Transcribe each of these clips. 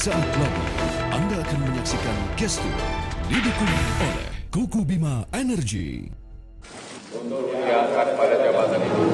Sesaat lagi Anda akan menyaksikan Gestur didukung oleh Kuku Bima Energy. Untuk diangkat pada jabatan itu.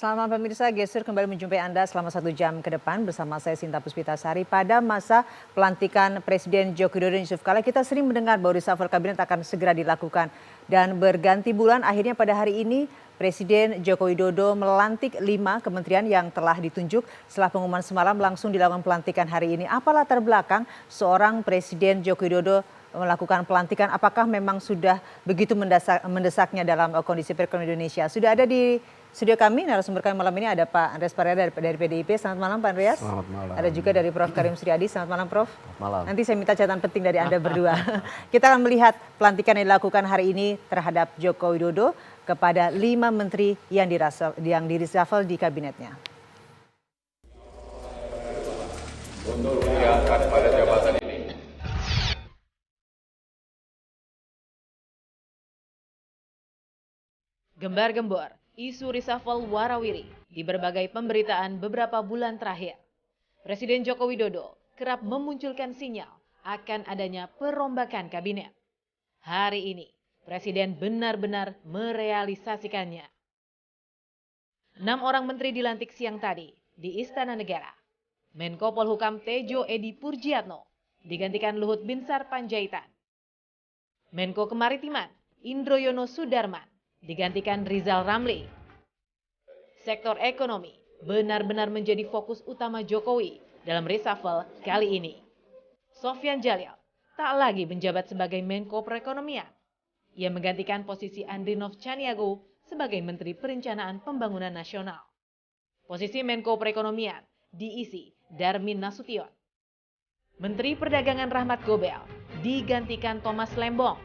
Selamat pemirsa, Gestur kembali menjumpai Anda selama 1 jam ke depan bersama saya Sinta Puspitasari. Pada masa pelantikan Presiden Joko Widodo dan Yusuf Kala, kita sering mendengar bahwa reshuffle kabinet akan segera dilakukan. Dan berganti bulan, akhirnya pada hari ini Presiden Joko Widodo melantik 5 kementerian yang telah ditunjuk. Setelah pengumuman semalam langsung dilakukan pelantikan hari ini. Apa latar belakang seorang Presiden Joko Widodo melakukan pelantikan? Apakah memang sudah begitu mendesaknya dalam kondisi perekonomian Indonesia? Sudah ada di studio kami, narasumber kami malam ini ada Pak Andreas Pareda dari PDIP. Selamat malam Pak Andreas. Selamat malam. Ada juga dari Prof. Karim Suryadi. Selamat malam Prof. Selamat malam. Nanti saya minta catatan penting dari Anda berdua. Kita akan melihat pelantikan yang dilakukan hari ini terhadap Joko Widodo kepada 5 menteri yang direshuffle di kabinetnya. Untuk diangkat pada jabatan ini. Gembar-gembor, isu reshuffle warawiri di berbagai pemberitaan beberapa bulan terakhir. Presiden Joko Widodo kerap memunculkan sinyal akan adanya perombakan kabinet. Hari ini, Presiden benar-benar merealisasikannya. 6 orang menteri dilantik siang tadi di Istana Negara. Menko Polhukam Tejo Edi Purjiatno digantikan Luhut Binsar Panjaitan. Menko Kemaritiman Indroyono Sudarman digantikan Rizal Ramli. Sektor ekonomi benar-benar menjadi fokus utama Jokowi dalam reshuffle kali ini. Sofyan Jalil tak lagi menjabat sebagai Menko Perekonomian. Ia menggantikan posisi Andrinov Caniago sebagai Menteri Perencanaan Pembangunan Nasional. Posisi Menko Perekonomian diisi Darmin Nasution. Menteri Perdagangan Rahmat Gobel digantikan Thomas Lembong.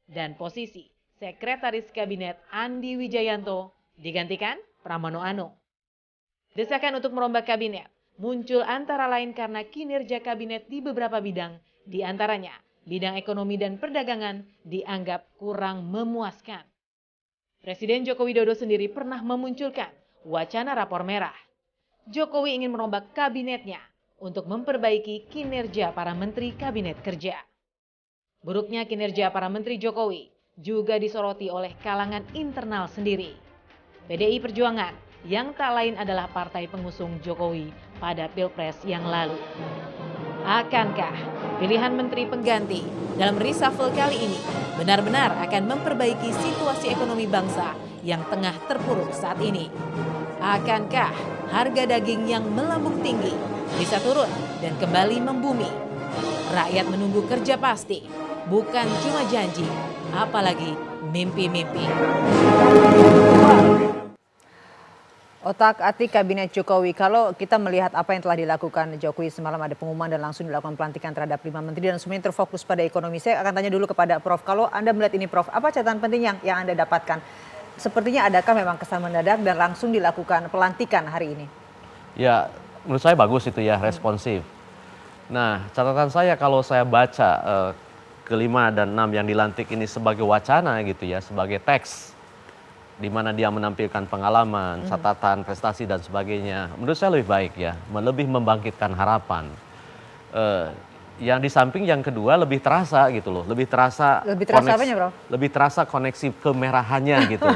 Dan posisi Sekretaris Kabinet Andi Wijayanto digantikan Pramono Anung. Desakan untuk merombak kabinet muncul antara lain karena kinerja kabinet di beberapa bidang, di antaranya bidang ekonomi dan perdagangan dianggap kurang memuaskan. Presiden Joko Widodo sendiri pernah memunculkan wacana rapor merah. Jokowi ingin merombak kabinetnya untuk memperbaiki kinerja para menteri kabinet kerja. Buruknya kinerja para menteri Jokowi juga disoroti oleh kalangan internal sendiri. PDI Perjuangan yang tak lain adalah partai pengusung Jokowi pada Pilpres yang lalu. Akankah pilihan menteri pengganti dalam reshuffle kali ini benar-benar akan memperbaiki situasi ekonomi bangsa yang tengah terpuruk saat ini? Akankah harga daging yang melambung tinggi bisa turun dan kembali membumi? Rakyat menunggu kerja pasti, bukan cuma janji, apalagi mimpi-mimpi. Otak-atik Kabinet Jokowi, kalau kita melihat apa yang telah dilakukan Jokowi semalam, ada pengumuman dan langsung dilakukan pelantikan terhadap 5 menteri dan semuanya terfokus pada ekonomi. Saya akan tanya dulu kepada Prof. Kalau Anda melihat ini Prof, apa catatan penting yang Anda dapatkan? Sepertinya adakah memang kesan mendadak dan langsung dilakukan pelantikan hari ini? Ya, menurut saya bagus itu ya, responsif. Nah, catatan saya kalau saya baca kelima dan 6 yang dilantik ini sebagai wacana gitu ya, sebagai teks, di mana dia menampilkan pengalaman, catatan, prestasi dan sebagainya. Menurut saya lebih baik ya, lebih membangkitkan harapan. Yang di samping yang kedua lebih terasa gitu loh, lebih terasa apanya, Bro? Lebih terasa koneksi kemerahannya gitu.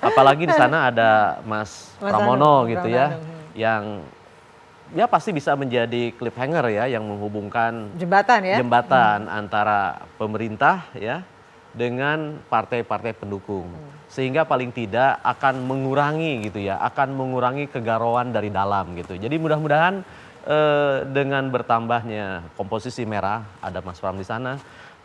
Apalagi di sana ada Mas Pramono gitu ya, yang ya pasti bisa menjadi cliffhanger ya, yang menghubungkan jembatan antara pemerintah ya dengan partai-partai pendukung. Sehingga paling tidak akan mengurangi gitu ya, akan mengurangi kegalauan dari dalam gitu. Jadi mudah-mudahan dengan bertambahnya komposisi merah, ada Mas Pram di sana,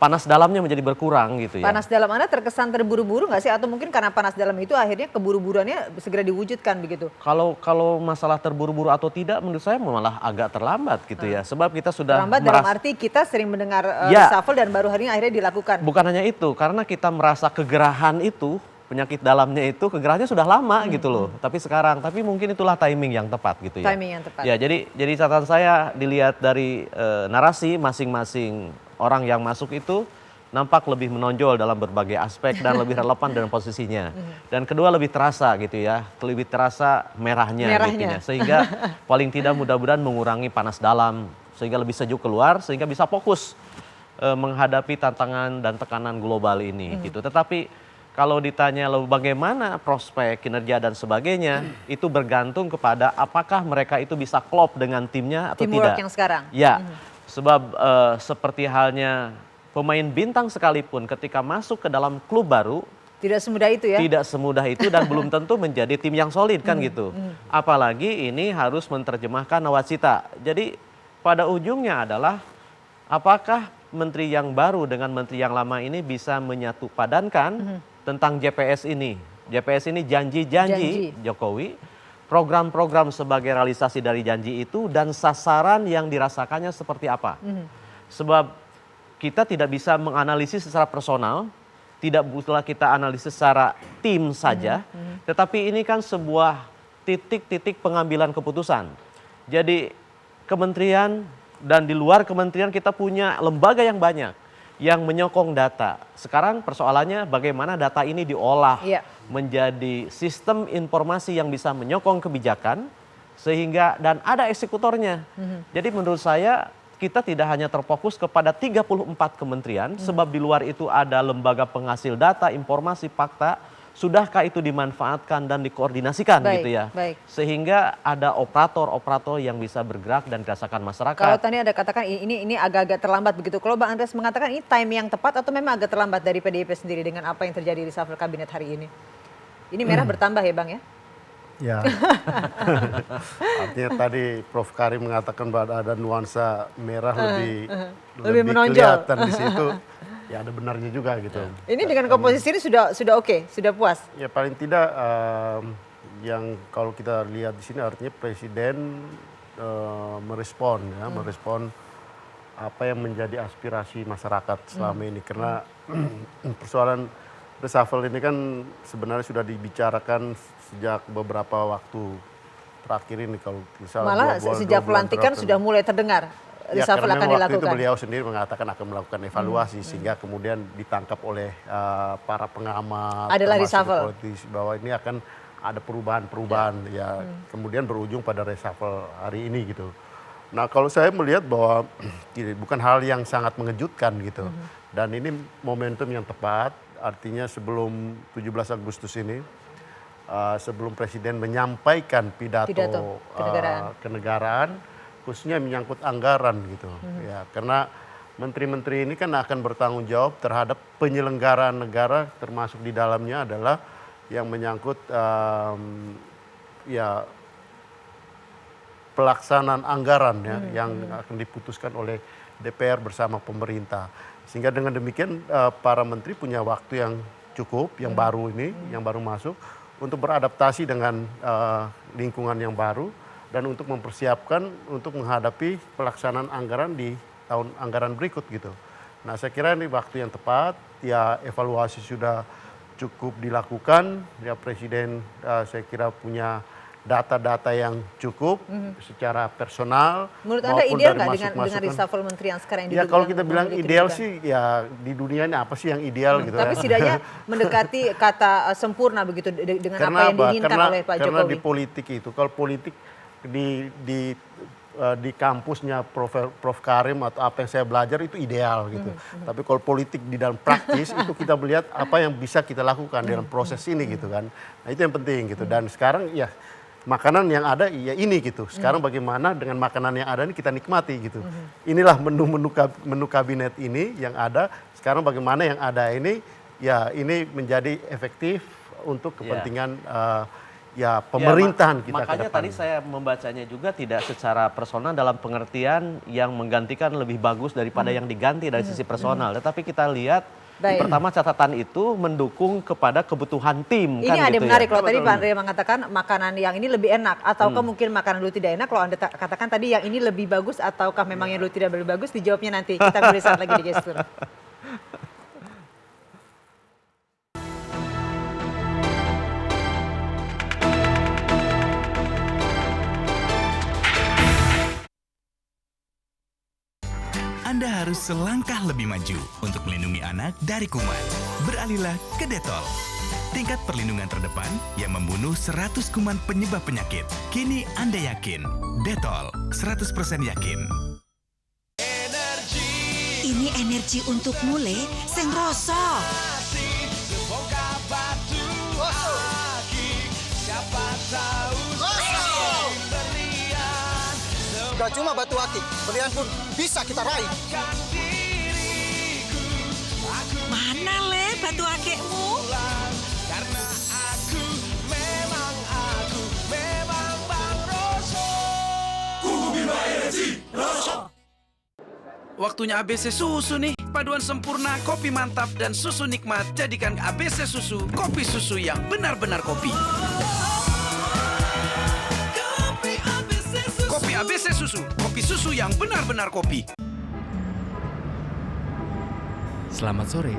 panas dalamnya menjadi berkurang gitu ya. Panas dalam Anda terkesan terburu-buru nggak sih? Atau mungkin karena panas dalam itu akhirnya keburu-buruannya segera diwujudkan begitu? Kalau masalah terburu-buru atau tidak, menurut saya malah agak terlambat gitu ya. Sebab kita sudah Terlambat dalam arti kita sering mendengar Ya. reshuffle dan baru hari ini akhirnya dilakukan. bukan hanya itu, karena kita merasa kegerahan itu, penyakit dalamnya itu kegerahannya sudah lama gitu loh. Tapi mungkin itulah timing yang tepat gitu ya. Timing yang tepat. Ya, jadi catatan saya dilihat dari narasi masing-masing orang yang masuk itu nampak lebih menonjol dalam berbagai aspek dan lebih relevan dengan posisinya. Dan kedua lebih terasa gitu ya, lebih terasa merahnya. Gitu ya. Sehingga paling tidak mudah-mudahan mengurangi panas dalam, sehingga lebih sejuk keluar, sehingga bisa fokus menghadapi tantangan dan tekanan global ini gitu. Tetapi kalau ditanya lalu bagaimana prospek, kinerja dan sebagainya, itu bergantung kepada apakah mereka itu bisa klop dengan timnya atau Teamwork tidak. yang sekarang. Ya, sebab seperti halnya pemain bintang sekalipun ketika masuk ke dalam klub baru, Tidak semudah itu ya? tidak semudah itu dan belum tentu menjadi tim yang solid kan gitu. Apalagi ini harus menerjemahkan nawacita. Jadi pada ujungnya adalah apakah menteri yang baru dengan menteri yang lama ini bisa menyatu padankan tentang JPS ini. JPS ini janji-janji Jokowi, program-program sebagai realisasi dari janji itu dan sasaran yang dirasakannya seperti apa. Sebab kita tidak bisa menganalisis secara personal, tidak pula kita analisis secara tim saja, tetapi ini kan sebuah titik-titik pengambilan keputusan. Jadi kementerian dan di luar kementerian kita punya lembaga yang banyak yang menyokong data. Sekarang persoalannya bagaimana data ini diolah menjadi sistem informasi yang bisa menyokong kebijakan sehingga dan ada eksekutornya. Jadi menurut saya kita tidak hanya terfokus kepada 34 kementerian sebab di luar itu ada lembaga penghasil data, informasi, fakta. Sudahkah itu dimanfaatkan dan dikoordinasikan gitu ya? Sehingga ada operator-operator yang bisa bergerak dan dirasakan masyarakat. Kalau tadi Anda katakan ini agak-agak terlambat begitu. Kalau Bang Andreas mengatakan ini time yang tepat atau memang agak terlambat dari PDIP sendiri dengan apa yang terjadi di reshuffle kabinet hari ini? Ini merah bertambah ya Bang ya? Ya, artinya tadi Prof. Karim mengatakan bahwa ada nuansa merah lebih menonjol. kelihatan di situ. Ya ada benarnya juga gitu. Ini dengan komposisi ini sudah oke, sudah puas? Ya paling tidak yang kalau kita lihat di sini artinya Presiden merespon apa yang menjadi aspirasi masyarakat selama ini. Karena persoalan reshuffle ini kan sebenarnya sudah dibicarakan sejak beberapa waktu terakhir ini kalau misalnya Malah sejak pelantikan sudah mulai terdengar reshuffle akan waktu dilakukan. itu beliau sendiri mengatakan akan melakukan evaluasi sehingga kemudian ditangkap oleh para pengamat Adalah termasuk reshuffle. politisi bahwa ini akan ada perubahan-perubahan ya kemudian berujung pada reshuffle hari ini gitu. Nah kalau saya melihat bahwa bukan hal yang sangat mengejutkan gitu dan ini momentum yang tepat artinya sebelum 17 Agustus ini sebelum Presiden menyampaikan pidato kenegaraan khususnya menyangkut anggaran gitu ya karena menteri-menteri ini kan akan bertanggung jawab terhadap penyelenggaraan negara termasuk di dalamnya adalah yang menyangkut ya pelaksanaan anggaran ya yang akan diputuskan oleh DPR bersama pemerintah sehingga dengan demikian para menteri punya waktu yang cukup yang baru ini yang baru masuk untuk beradaptasi dengan lingkungan yang baru dan untuk mempersiapkan untuk menghadapi pelaksanaan anggaran di tahun anggaran berikut gitu. Nah saya kira ini waktu yang tepat, ya evaluasi sudah cukup dilakukan, ya Presiden saya kira punya data-data yang cukup secara personal. Menurut Anda ideal nggak dengan reshuffle menteri yang sekarang yang ya kalau kita bilang ideal sih ya di dunia ini apa sih yang ideal gitu tapi setidaknya mendekati kata sempurna begitu dengan apa yang diinginkan oleh Pak Jokowi. Karena di politik itu, kalau politik di kampusnya Prof. Karim atau apa yang saya belajar itu ideal gitu. Tapi kalau politik di dalam praktis itu kita melihat apa yang bisa kita lakukan dalam proses ini gitu kan. Nah itu yang penting gitu. Dan sekarang ya makanan yang ada ya ini gitu. Sekarang bagaimana dengan makanan yang ada ini kita nikmati gitu. Inilah menu kabinet ini yang ada. Sekarang bagaimana yang ada ini ya ini menjadi efektif untuk kepentingan ya pemerintahan kita ke makanya depan. tadi saya membacanya juga tidak secara personal dalam pengertian yang menggantikan lebih bagus daripada yang diganti dari sisi personal. Tetapi kita lihat pertama catatan itu mendukung kepada kebutuhan tim. Ini kan ada gitu yang menarik ya. loh, tadi Pak Andre mengatakan makanan yang ini lebih enak, ataukah mungkin makanan dulu tidak enak, kalau Anda katakan tadi yang ini lebih bagus, ataukah memang yang dulu tidak lebih bagus, dijawabnya nanti. Kita beri saat lagi di gestur. Anda harus selangkah lebih maju untuk melindungi anak dari kuman. Beralihlah ke Detol. Tingkat perlindungan terdepan yang membunuh 100 kuman penyebab penyakit. Kini Anda yakin. Detol, 100% yakin. Ini energi untukmu, Le. Sing rasa. Gak cuma batu akik, berlian pun bisa kita raih. Mana, Le, batu akikmu? Waktunya ABC susu nih. Paduan sempurna kopi mantap dan susu nikmat. Jadikan ABC susu kopi susu yang benar-benar kopi. Kopi ABC susu, kopi susu yang benar-benar kopi. Selamat sore.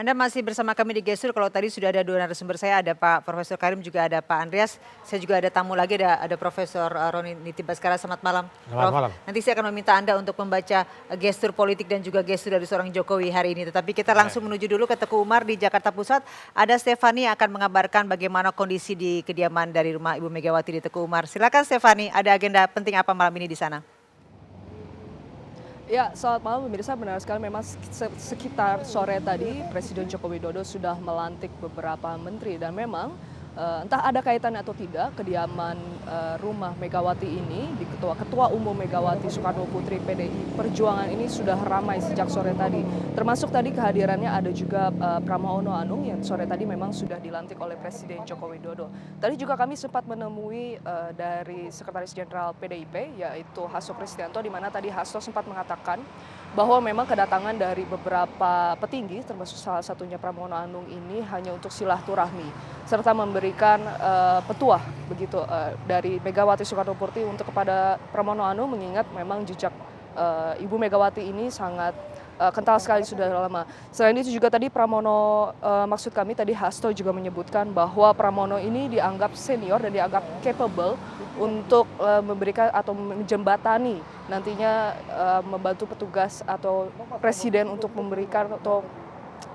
Anda masih bersama kami di Gestur. Kalau tadi sudah ada dua narasumber saya, ada Pak Profesor Karim, juga ada Pak Andreas. Saya juga ada tamu lagi, ada Profesor Roni Niti Baskara. Selamat malam. Selamat malam. Nanti saya akan meminta Anda untuk membaca gestur politik dan juga gestur dari seorang Jokowi hari ini. Tetapi kita langsung menuju dulu ke Teguh Umar di Jakarta Pusat. Ada Stefani yang akan mengabarkan bagaimana kondisi di kediaman dari rumah Ibu Megawati di Teguh Umar. Silakan Stefani, ada agenda penting apa malam ini di sana? Ya, selamat malam pemirsa. Benar sekali, memang sekitar sore tadi Presiden Joko Widodo sudah melantik beberapa menteri, dan memang entah ada kaitannya atau tidak, kediaman rumah Megawati ini di Ketua Umum Megawati Soekarno Putri PDI Perjuangan ini sudah ramai sejak sore tadi. Termasuk tadi kehadirannya ada juga Pramono Anung yang sore tadi memang sudah dilantik oleh Presiden Joko Widodo. Tadi juga kami sempat menemui dari Sekretaris Jenderal PDIP yaitu Hasto Kristianto, di mana tadi Hasto sempat mengatakan bahwa memang kedatangan dari beberapa petinggi termasuk salah satunya Pramono Anung ini hanya untuk silaturahmi serta memberikan petuah begitu dari Megawati Soekarno Putri untuk kepada Pramono Anung, mengingat memang jejak Ibu Megawati ini sangat kental sekali sudah lama. Selain itu juga tadi Pramono, maksud kami tadi Hasto juga menyebutkan bahwa Pramono ini dianggap senior dan dianggap capable untuk memberikan atau menjembatani nantinya membantu petugas atau presiden untuk memberikan atau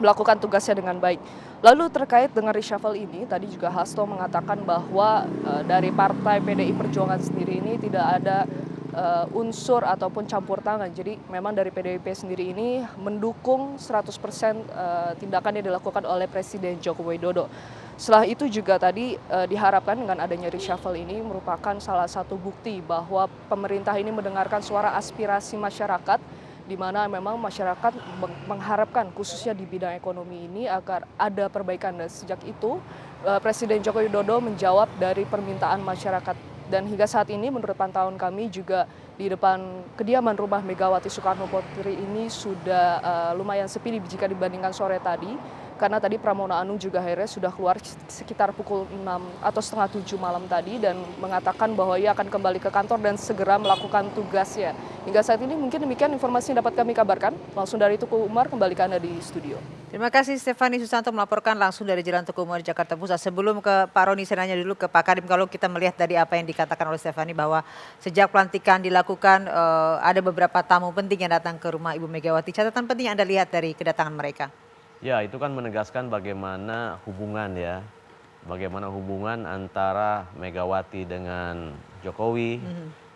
melakukan tugasnya dengan baik. Lalu terkait dengan reshuffle ini, tadi juga Hasto mengatakan bahwa dari partai PDI Perjuangan sendiri ini tidak ada unsur ataupun campur tangan. Jadi memang dari PDIP sendiri ini mendukung 100% tindakan yang dilakukan oleh Presiden Joko Widodo. Setelah itu juga tadi diharapkan dengan adanya reshuffle ini merupakan salah satu bukti bahwa pemerintah ini mendengarkan suara aspirasi masyarakat, di mana memang masyarakat mengharapkan khususnya di bidang ekonomi ini agar ada perbaikan. Dan sejak itu Presiden Joko Widodo menjawab dari permintaan masyarakat. Dan hingga saat ini menurut pantauan kami juga di depan kediaman rumah Megawati Soekarno Putri ini sudah lumayan sepi jika dibandingkan sore tadi. Karena tadi Pramono Anung juga akhirnya sudah keluar sekitar pukul 6 atau setengah 7 malam tadi dan mengatakan bahwa ia akan kembali ke kantor dan segera melakukan tugasnya. Hingga saat ini mungkin demikian informasi yang dapat kami kabarkan. Langsung dari Teguh Umar, kembali ke Anda di studio. Terima kasih Stefani Susanto melaporkan langsung dari Jalan Teguh Umar Jakarta Pusat. Sebelum ke Pak Roni, saya nanya dulu ke Pak Karim, kalau kita melihat dari apa yang dikatakan oleh Stefani bahwa sejak pelantikan dilakukan ada beberapa tamu penting yang datang ke rumah Ibu Megawati. Catatan penting yang Anda lihat dari kedatangan mereka? Ya, itu kan menegaskan bagaimana hubungan antara Megawati dengan Jokowi,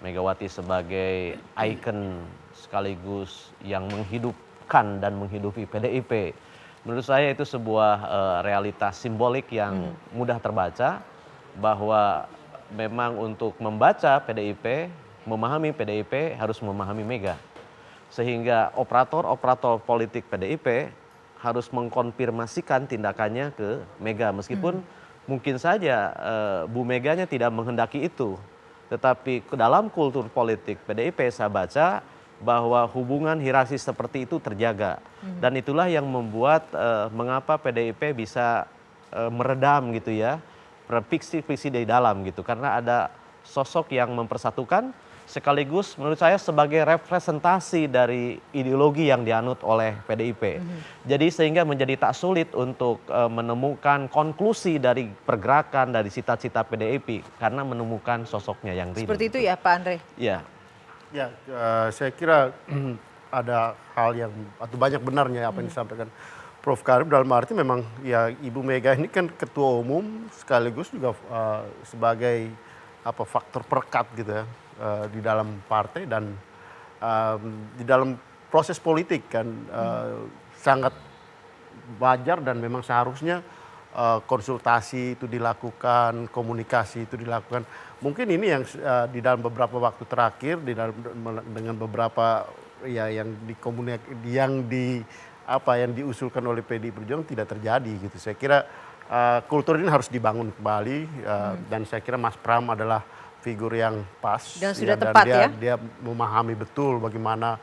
Megawati sebagai ikon sekaligus yang menghidupkan dan menghidupi PDIP. Menurut saya itu sebuah realitas simbolik yang mudah terbaca, bahwa memang untuk membaca PDIP, memahami PDIP harus memahami Mega. Sehingga operator politik PDIP harus mengkonfirmasikan tindakannya ke Mega. Meskipun mungkin saja Bu Meganya tidak menghendaki itu. Tetapi dalam kultur politik PDIP saya baca bahwa hubungan hierarkis seperti itu terjaga. Dan itulah yang membuat mengapa PDIP bisa meredam gitu ya, friksi-friksi di dalam gitu. Karena ada sosok yang mempersatukan sekaligus menurut saya sebagai representasi dari ideologi yang dianut oleh PDIP. Jadi sehingga menjadi tak sulit untuk menemukan konklusi dari pergerakan, dari cita-cita PDIP karena menemukan sosoknya yang real. Seperti itu ya Pak Andre? Ya. Ya, saya kira ada hal yang atau banyak benarnya apa yang disampaikan Prof. Karim, dalam arti memang ya Ibu Mega ini kan ketua umum sekaligus juga sebagai faktor perekat gitu ya di dalam partai dan di dalam proses politik kan sangat wajar dan memang seharusnya konsultasi itu dilakukan, komunikasi itu dilakukan. Mungkin ini yang di dalam beberapa waktu terakhir dengan beberapa ya yang diusulkan oleh PDI Perjuangan tidak terjadi gitu. Saya kira kultur ini harus dibangun kembali dan saya kira Mas Pram adalah figur yang pas dan sudah tepat ya. Dia memahami betul bagaimana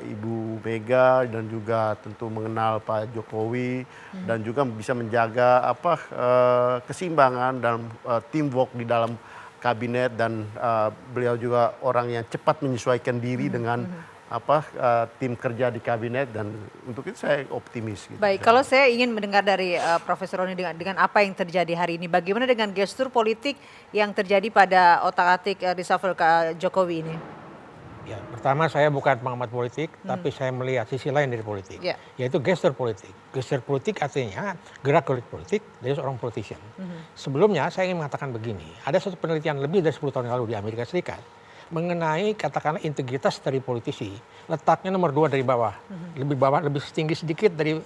Ibu Mega dan juga tentu mengenal Pak Jokowi dan juga bisa menjaga keseimbangan dalam teamwork di dalam kabinet dan beliau juga orang yang cepat menyesuaikan diri dengan tim kerja di kabinet dan untuk itu saya optimis. Gitu. Baik, kalau saya ingin mendengar dari Profesor Roni dengan apa yang terjadi hari ini, bagaimana dengan gestur politik yang terjadi pada otak-atik reshuffle Jokowi ini? Ya, pertama saya bukan pengamat politik, tapi saya melihat sisi lain dari politik, yaitu gestur politik. Gestur politik artinya gerak politik dari seorang politician. Sebelumnya saya ingin mengatakan begini, ada satu penelitian lebih dari 10 tahun lalu di Amerika Serikat mengenai katakanlah integritas dari politisi, letaknya nomor 2 dari bawah, lebih tinggi sedikit dari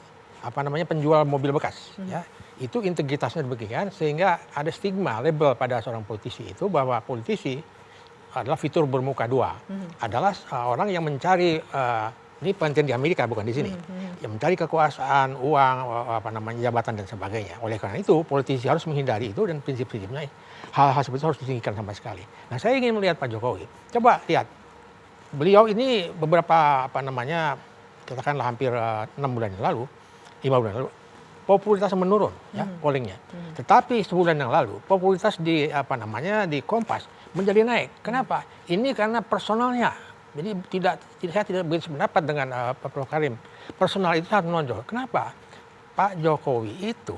penjual mobil bekas. Ya, itu integritasnya demikian sehingga ada stigma label pada seorang politisi itu bahwa politisi adalah fitur bermuka dua, adalah orang yang mencari ini penelitian di Amerika bukan di sini, yang mencari kekuasaan, uang, jabatan dan sebagainya. Oleh karena itu politisi harus menghindari itu dan prinsip-prinsipnya hal-hal seperti itu harus disingkirkan sama sekali. Nah saya ingin melihat Pak Jokowi, coba lihat beliau ini beberapa katakanlah hampir 6 bulan yang lalu, 5 bulan yang lalu popularitasnya menurun ya pollingnya. Tetapi sebulan yang lalu popularitas di di Kompas menjadi naik. Kenapa? Ini karena personalnya. Jadi saya tidak begitu sependapat dengan Pak Prof. Karim. Personal itu sangat menonjol. Kenapa? Pak Jokowi itu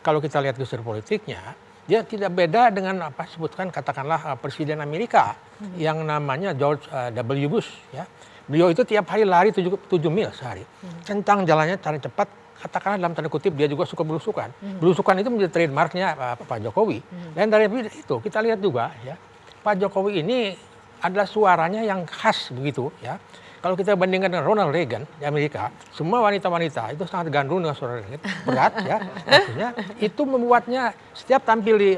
kalau kita lihat gestur politiknya, dia tidak beda dengan sebutkan katakanlah Presiden Amerika yang namanya George W. Bush. Ya. Beliau itu tiap hari lari 7 mil sehari. Kencang jalannya, cara cepat. Katakanlah dalam tanda kutip dia juga suka belusukan. Belusukan itu menjadi trademarknya Pak Jokowi. Dan dari itu kita lihat juga ya Pak Jokowi ini adalah suaranya yang khas begitu ya. Kalau kita bandingkan dengan Ronald Reagan di Amerika, semua wanita-wanita itu sangat gandrung dengan suara berat ya. Maksudnya itu membuatnya setiap tampil di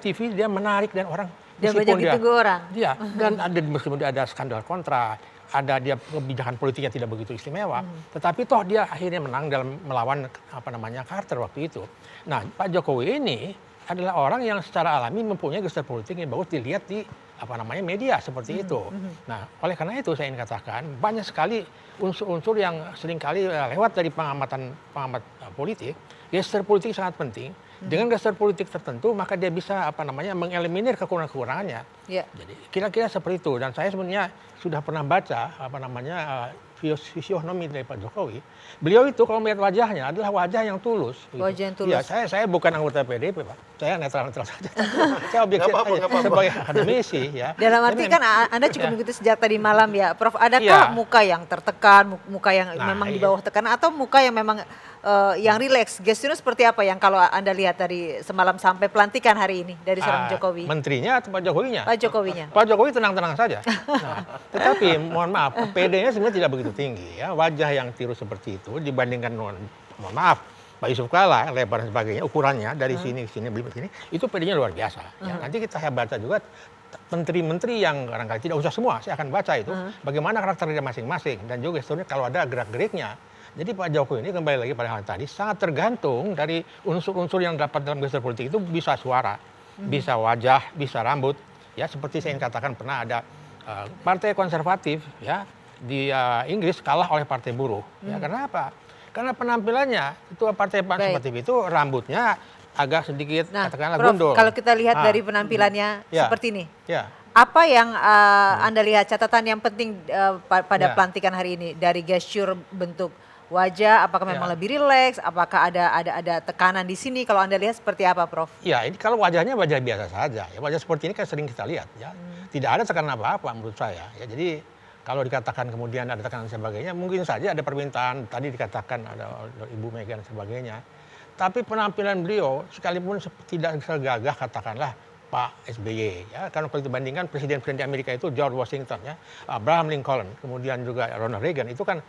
TV dia menarik dan orang dan banyak ditunggu orang. Dia dan meskipun dia ada skandal kontra, ada dia kebijakan politiknya tidak begitu istimewa, tetapi toh dia akhirnya menang dalam melawan Carter waktu itu. Nah, Pak Jokowi ini adalah orang yang secara alami mempunyai gestur politik yang bagus dilihat di media seperti itu. Nah, oleh karena itu saya ingin katakan banyak sekali unsur-unsur yang seringkali lewat dari pengamat politik. Gestur politik sangat penting. Dengan gestur politik tertentu maka dia bisa mengeliminir kekurangan-kekurangannya. Jadi kira-kira seperti itu. Dan saya sebenarnya sudah pernah baca fisionomi dari Pak Jokowi. Beliau itu kalau melihat wajahnya adalah wajah yang tulus. Wajah yang tulus. Ya, saya bukan anggota PDIP, Pak. Saya netral-netral saja. Saya objektif saja sebagai akademisi ya. Dalam arti kan Anda cukup mengikuti sejak tadi malam ya, Prof. Adakah muka yang tertekan, muka yang memang di bawah tekanan atau muka yang memang yang rileks? Gesturnya seperti apa yang kalau Anda lihat dari semalam sampai pelantikan hari ini dari seorang Jokowi? Menterinya atau Pak Jokowinya? Pak Jokowinya. Pak Jokowi tenang-tenang saja. Nah, tetapi mohon maaf, PD-nya sebenarnya tidak begitu tinggi ya. Wajah yang tirus seperti itu dibandingkan mohon maaf Pak Yusuf Kalla, lebar dan sebagainya, ukurannya dari sini ke sini, beli sini, itu PD-nya luar biasa. Ya, nanti saya baca juga menteri-menteri yang barangkali tidak usah semua, saya akan baca itu, bagaimana karakternya masing-masing, dan juga gesturnya kalau ada gerak-geriknya. Jadi Pak Jokowi ini kembali lagi pada hal tadi, sangat tergantung dari unsur-unsur yang dapat dalam gestur politik itu, bisa suara, bisa wajah, bisa rambut. Ya seperti saya katakan pernah ada partai konservatif ya di Inggris kalah oleh partai buruh. Ya karena apa? Karena penampilannya ketua partai konservatif itu rambutnya agak sedikit katakanlah Prof, gundul. kalau kita lihat dari penampilannya seperti ini, ya. apa yang Anda lihat catatan yang penting pada pelantikan hari ini dari gestur bentuk wajah, apakah memang lebih rileks, apakah ada tekanan di sini, kalau Anda lihat seperti apa, Prof? Ya, ini kalau wajahnya wajah biasa saja, ya wajah seperti ini kan sering kita lihat, ya tidak ada tekanan apa-apa menurut saya, ya jadi kalau dikatakan kemudian ada tekanan dan sebagainya, mungkin saja ada permintaan tadi dikatakan ada Ibu Mega dan sebagainya. Tapi penampilan beliau sekalipun tidak segagah katakanlah Pak SBY, ya karena kalau dibandingkan presiden-presiden di Amerika itu George Washington, ya Abraham Lincoln, kemudian juga Ronald Reagan itu kan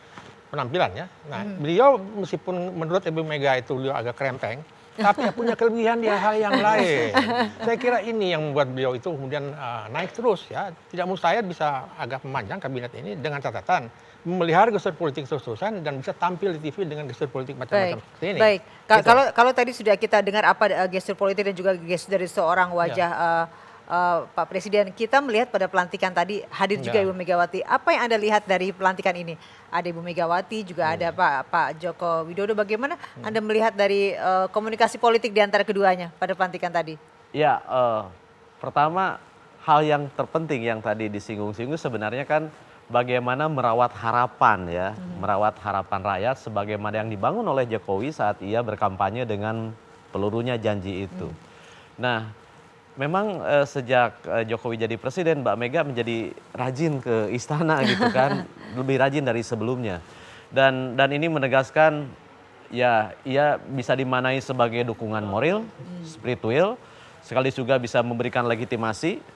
penampilannya. Nah, beliau meskipun menurut Ibu Mega itu beliau agak krempeng, tapi punya kelebihan di hal yang lain. Saya kira ini yang membuat beliau itu kemudian naik terus, ya tidak mustahil bisa agak memanjang kabinet ini dengan catatan memelihara gestur politik terus-terusan dan bisa tampil di TV dengan gestur politik macam-macam seperti ini. Baik, kalau tadi sudah kita dengar apa gestur politik dan juga gestur dari seorang wajah Pak Presiden, kita melihat pada pelantikan tadi hadir juga Ibu Megawati. Apa yang Anda lihat dari pelantikan ini? Ada Ibu Megawati, juga ada Pak Joko Widodo. Bagaimana Anda melihat dari komunikasi politik di antara keduanya pada pelantikan tadi? Ya, pertama hal yang terpenting yang tadi disinggung-singgung sebenarnya kan bagaimana merawat harapan ya, merawat harapan rakyat sebagaimana yang dibangun oleh Jokowi saat ia berkampanye dengan pelurunya janji itu. Nah, memang sejak Jokowi jadi presiden, Mbak Mega menjadi rajin ke istana gitu kan, lebih rajin dari sebelumnya. Dan ini menegaskan ya ia bisa dimanai sebagai dukungan moral, spiritual, sekaligus juga bisa memberikan legitimasi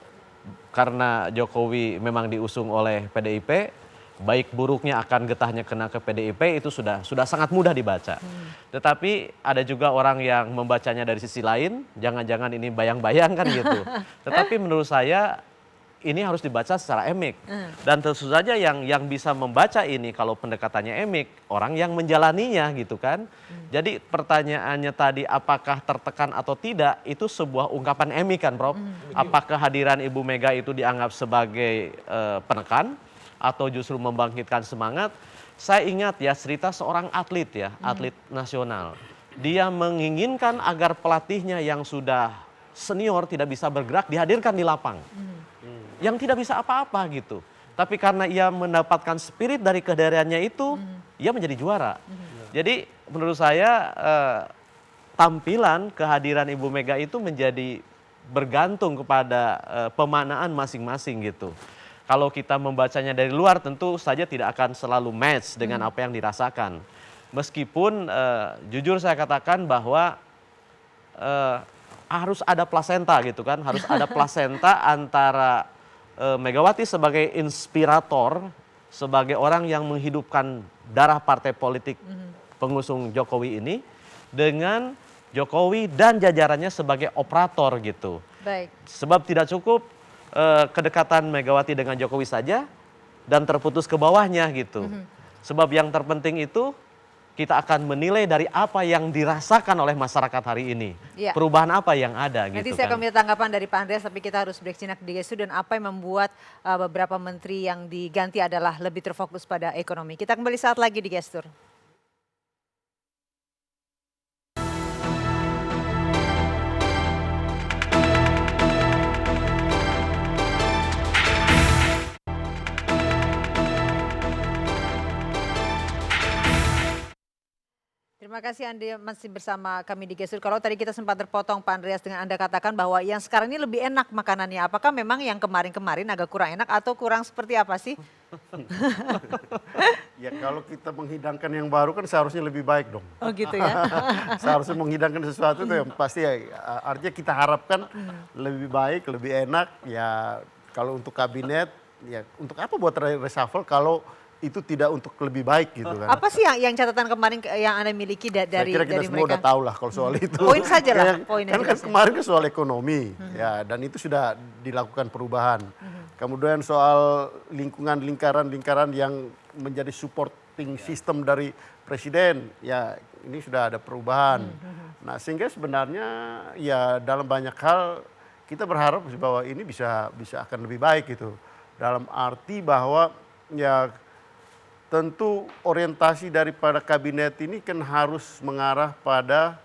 karena Jokowi memang diusung oleh PDIP. Baik buruknya akan getahnya kena ke PDIP itu sudah sangat mudah dibaca. Tetapi ada juga orang yang membacanya dari sisi lain, jangan-jangan ini bayang-bayang kan gitu. Tetapi menurut saya ini harus dibaca secara emik. Dan tentu saja yang bisa membaca ini kalau pendekatannya emik, orang yang menjalaninya gitu kan. Jadi pertanyaannya tadi apakah tertekan atau tidak, itu sebuah ungkapan emik kan Prof. Apakah kehadiran Ibu Mega itu dianggap sebagai penekan? Atau justru membangkitkan semangat. Saya ingat ya cerita seorang atlet ya, atlet nasional. Dia menginginkan agar pelatihnya yang sudah senior tidak bisa bergerak dihadirkan di lapang. Yang tidak bisa apa-apa gitu. Tapi karena ia mendapatkan spirit dari kehadirannya itu, ia menjadi juara. Jadi menurut saya tampilan kehadiran Ibu Mega itu menjadi bergantung kepada pemaknaan masing-masing gitu. Kalau kita membacanya dari luar tentu saja tidak akan selalu match dengan apa yang dirasakan. Meskipun jujur saya katakan bahwa harus ada plasenta gitu kan. Harus ada plasenta antara Megawati sebagai inspirator, sebagai orang yang menghidupkan darah partai politik pengusung Jokowi ini, dengan Jokowi dan jajarannya sebagai operator gitu. Baik. Sebab tidak cukup kedekatan Megawati dengan Jokowi saja dan terputus ke bawahnya gitu. Sebab yang terpenting itu kita akan menilai dari apa yang dirasakan oleh masyarakat hari ini. Ya. Perubahan apa yang ada gitu. Nanti saya akan minta tanggapan dari Pak Andreas, tapi kita harus break sejenak di gestur dan apa yang membuat beberapa menteri yang diganti adalah lebih terfokus pada ekonomi. Kita kembali saat lagi di gestur. Terima kasih Anda masih bersama kami di Gestur. Kalau tadi kita sempat terpotong Pak Andreas dengan Anda katakan bahwa yang sekarang ini lebih enak makanannya. Apakah memang yang kemarin-kemarin agak kurang enak atau kurang seperti apa sih? Ya kalau kita menghidangkan yang baru kan seharusnya lebih baik dong. Oh gitu ya. Seharusnya menghidangkan sesuatu itu yang pasti ya, artinya kita harapkan lebih baik, lebih enak. Ya kalau untuk kabinet, ya untuk apa buat reshuffle kalau itu tidak untuk lebih baik gitu kan. Apa sih yang catatan kemarin yang Anda miliki dari Saya kira kita semua mereka? udah tahu lah kalau soal itu. Poin saja lah. Kan kemarin kan soal ekonomi, ya, dan itu sudah dilakukan perubahan. Kemudian soal lingkaran-lingkaran yang menjadi supporting system dari presiden, ya ini sudah ada perubahan. Nah sehingga sebenarnya ya dalam banyak hal kita berharap bahwa ini bisa akan lebih baik gitu. Dalam arti bahwa ya tentu orientasi daripada kabinet ini kan harus mengarah pada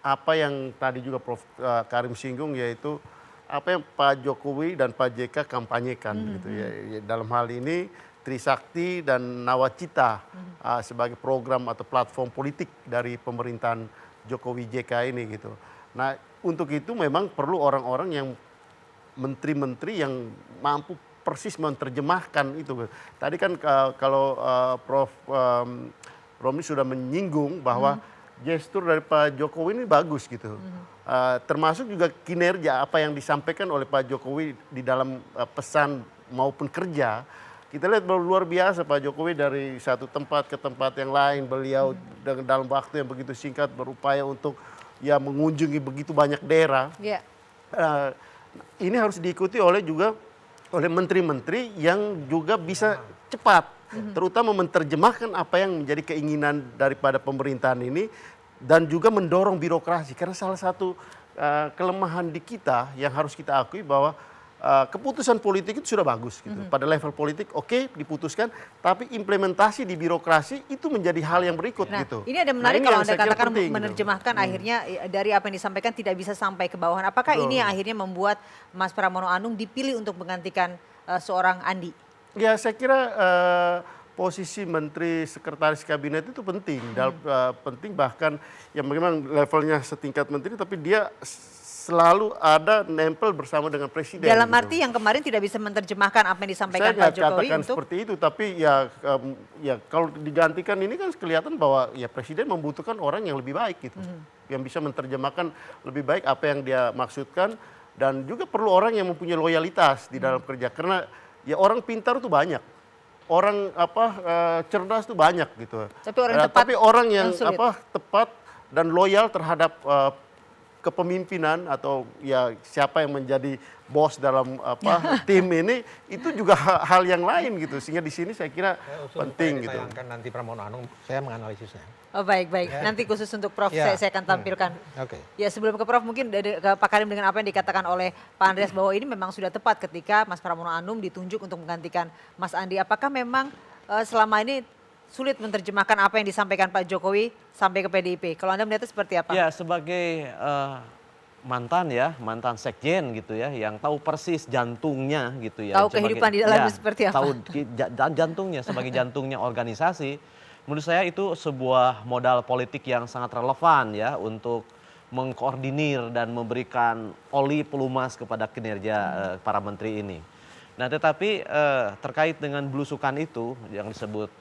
apa yang tadi juga Prof. Karim singgung, yaitu apa yang Pak Jokowi dan Pak JK kampanyekan gitu ya. Dalam hal ini Trisakti dan Nawacita sebagai program atau platform politik dari pemerintahan Jokowi JK ini gitu. Nah untuk itu memang perlu orang-orang yang menteri-menteri yang mampu persis menerjemahkan itu. Tadi kan kalau Prof. Romli sudah menyinggung bahwa gestur dari Pak Jokowi ini bagus gitu. Termasuk juga kinerja apa yang disampaikan oleh Pak Jokowi di dalam pesan maupun kerja. Kita lihat luar biasa Pak Jokowi dari satu tempat ke tempat yang lain. Beliau dalam waktu yang begitu singkat berupaya untuk ya mengunjungi begitu banyak daerah. Ini harus diikuti oleh menteri-menteri yang juga bisa cepat, terutama menerjemahkan apa yang menjadi keinginan daripada pemerintahan ini dan juga mendorong birokrasi. Karena salah satu kelemahan di kita yang harus kita akui bahwa keputusan politik itu sudah bagus gitu. Pada level politik diputuskan, tapi implementasi di birokrasi itu menjadi hal yang berikut gitu. Ini ada menarik kalau Anda katakan penting, menerjemahkan akhirnya dari apa yang disampaikan tidak bisa sampai ke bawahan. Apakah ini yang akhirnya membuat Mas Pramono Anung dipilih untuk menggantikan seorang Andi? Ya saya kira posisi Menteri Sekretaris Kabinet itu penting. Penting bahkan yang memang levelnya setingkat menteri tapi dia selalu ada nempel bersama dengan presiden. Dalam gitu. arti yang kemarin tidak bisa menerjemahkan apa yang disampaikan Pak Jokowi Saya katakan untuk seperti itu, tapi ya kalau digantikan ini kan kelihatan bahwa ya presiden membutuhkan orang yang lebih baik gitu, yang bisa menerjemahkan lebih baik apa yang dia maksudkan, dan juga perlu orang yang mempunyai loyalitas di dalam kerja, karena ya orang pintar itu banyak, orang cerdas itu banyak gitu. Tapi orang yang tepat dan loyal terhadap kepemimpinan atau ya siapa yang menjadi bos dalam tim ini itu juga hal yang lain gitu, sehingga di sini saya kira penting gitu. Nanti Pramono Anung saya menganalisisnya. Oh baik, nanti khusus untuk Prof saya akan tampilkan. Ya sebelum ke Prof mungkin ke Pak Karim dengan apa yang dikatakan oleh Pak Andreas bahwa ini memang sudah tepat ketika Mas Pramono Anung ditunjuk untuk menggantikan Mas Andi. Apakah memang selama ini sulit menerjemahkan apa yang disampaikan Pak Jokowi sampai ke PDIP? Kalau Anda melihatnya seperti apa? Ya sebagai mantan sekjen gitu ya, yang tahu persis jantungnya gitu ya. Tahu kehidupan di dalamnya seperti apa? Tahu jantungnya sebagai jantungnya organisasi. Menurut saya itu sebuah modal politik yang sangat relevan ya untuk mengkoordinir dan memberikan oli pelumas kepada kinerja para menteri ini. Nah tetapi terkait dengan belusukan itu yang disebut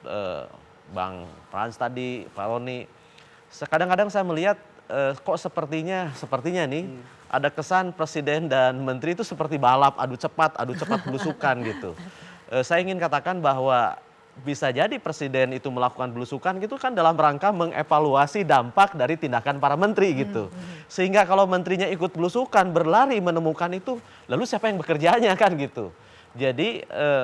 Bang Frans tadi, Pak Roni, kadang-kadang saya melihat kok sepertinya nih ada kesan presiden dan menteri itu seperti balap adu cepat belusukan gitu. Saya ingin katakan bahwa bisa jadi presiden itu melakukan belusukan gitu kan dalam rangka mengevaluasi dampak dari tindakan para menteri gitu. Sehingga kalau menterinya ikut belusukan berlari menemukan itu, lalu siapa yang bekerjanya kan gitu. Jadi